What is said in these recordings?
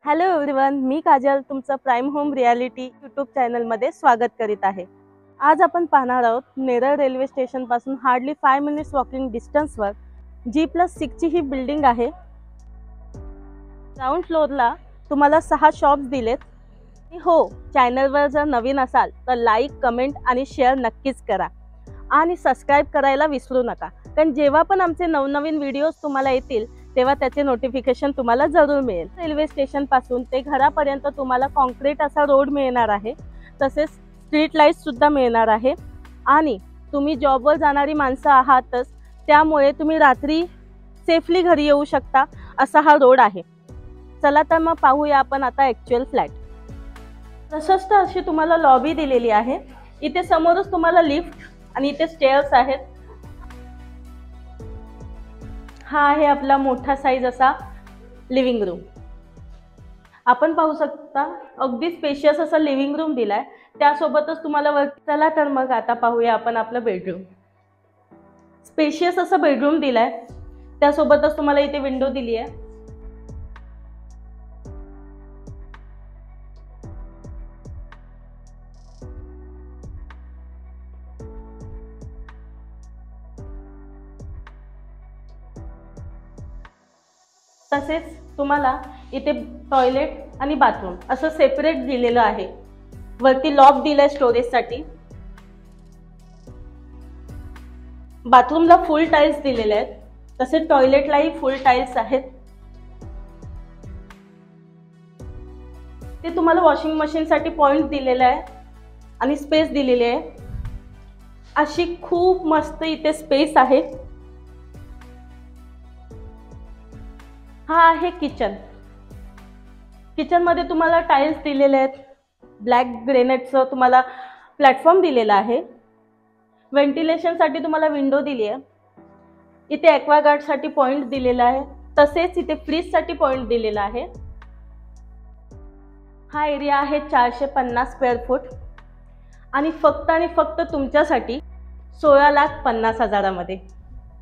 Hello everyone, मी काजल तुमचं prime home reality YouTube चॅनलमध्ये स्वागत करीत आहे। आज आपण पाहणार आहोत नेरळ रेल्वे स्टेशनपासून हार्डली 5 मिनिट्स वॉकिंग डिस्टन्सवर G+6 ही बिल्डिंग आहे। ग्राउंड फ्लोअरला तुम्हाला 6 शॉप्स दिलेत। हो, चॅनलवर जर नवीन असाल तर लाईक, कमेंट आणि शेअर नक्कीच करा आणि सबस्क्राईब करायला विसरू नका, कारण जेव्हा पण आमचे नवनवीन व्हिडिओज तुम्हाला येतील तेव्हा त्याचे नोटिफिकेशन तुम्हाला जरूर मिळेल। रेल्वे स्टेशन पासून ते घरापर्यंत तुम्हाला कॉन्क्रीट असा रोड मिळणार आहे, तसेच स्ट्रीट लाईट सुद्धा मिळणार आहे आणि तुम्ही जॉबवर जाणारी माणसं आहातच, त्यामुळे तुम्ही रात्री सेफली घरी येऊ शकता असा हा रोड आहे। चला तर मग पाहूया आपण आता ॲक्च्युअल फ्लॅट। प्रशस्त अशी तुम्हाला लॉबी दिलेली आहे। इथे समोरच तुम्हाला लिफ्ट आणि इथे स्टेअर्स आहेत। हा आहे आपला मोठा साईज असा लिव्हिंग रूम। आपण पाहू शकता अगदी स्पेशियस असा लिव्हिंग रूम दिलाय, त्यासोबतच तुम्हाला चला तर मग आता पाहूया आपण आपलं बेडरूम। स्पेशियस असं बेडरूम दिलाय, त्यासोबतच तुम्हाला इथे विंडो दिली आहे। तसेच तुम्हाला इथे टॉयलेट आणि बाथरूम असं सेपरेट दिलेलं आहे। वरती लॉक दिलाय स्टोरेजसाठी। बाथरूमला फुल टाइल्स दिलेले आहेत, तसेच टॉयलेटलाही फुल टाइल्स आहेत। ते तुम्हाला वॉशिंग मशीनसाठी पॉइंट दिलेला आहे आणि स्पेस दिलेली आहे। अशी खूप मस्त इथे स्पेस आहे। हा आहे किचन। किचन मध्ये तुम्हाला टाइल्स दिलेले आहेत, ब्लॅक ग्रेनाइटचं तुम्हाला प्लॅटफॉर्म दिलेला आहे। व्हेंटिलेशन साठी तुम्हाला विंडो दिली आहे। इथे ॲक्वागार्ड साठी पॉइंट दिलेला आहे, तसेच इथे फ्रीज साठी पॉइंट दिलेला आहे। हा एरिया आहे 450 स्क्वेअर फूट आणि फक्त तुमच्यासाठी 16,50,000 मध्ये।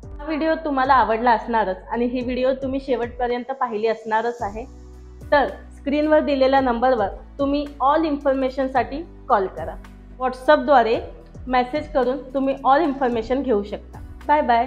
हा व्हिडिओ तुम्हाला आवडला असणारच आणि ही व्हिडिओ तुम्ही शेवटपर्यंत पाहिली असणारच आहे। तर स्क्रीनवर दिलेल्या नंबरवर तुम्ही ऑल इन्फॉर्मेशनसाठी कॉल करा। व्हॉट्सअपद्वारे मेसेज करून तुम्ही ऑल इन्फॉर्मेशन घेऊ शकता। Bye bye.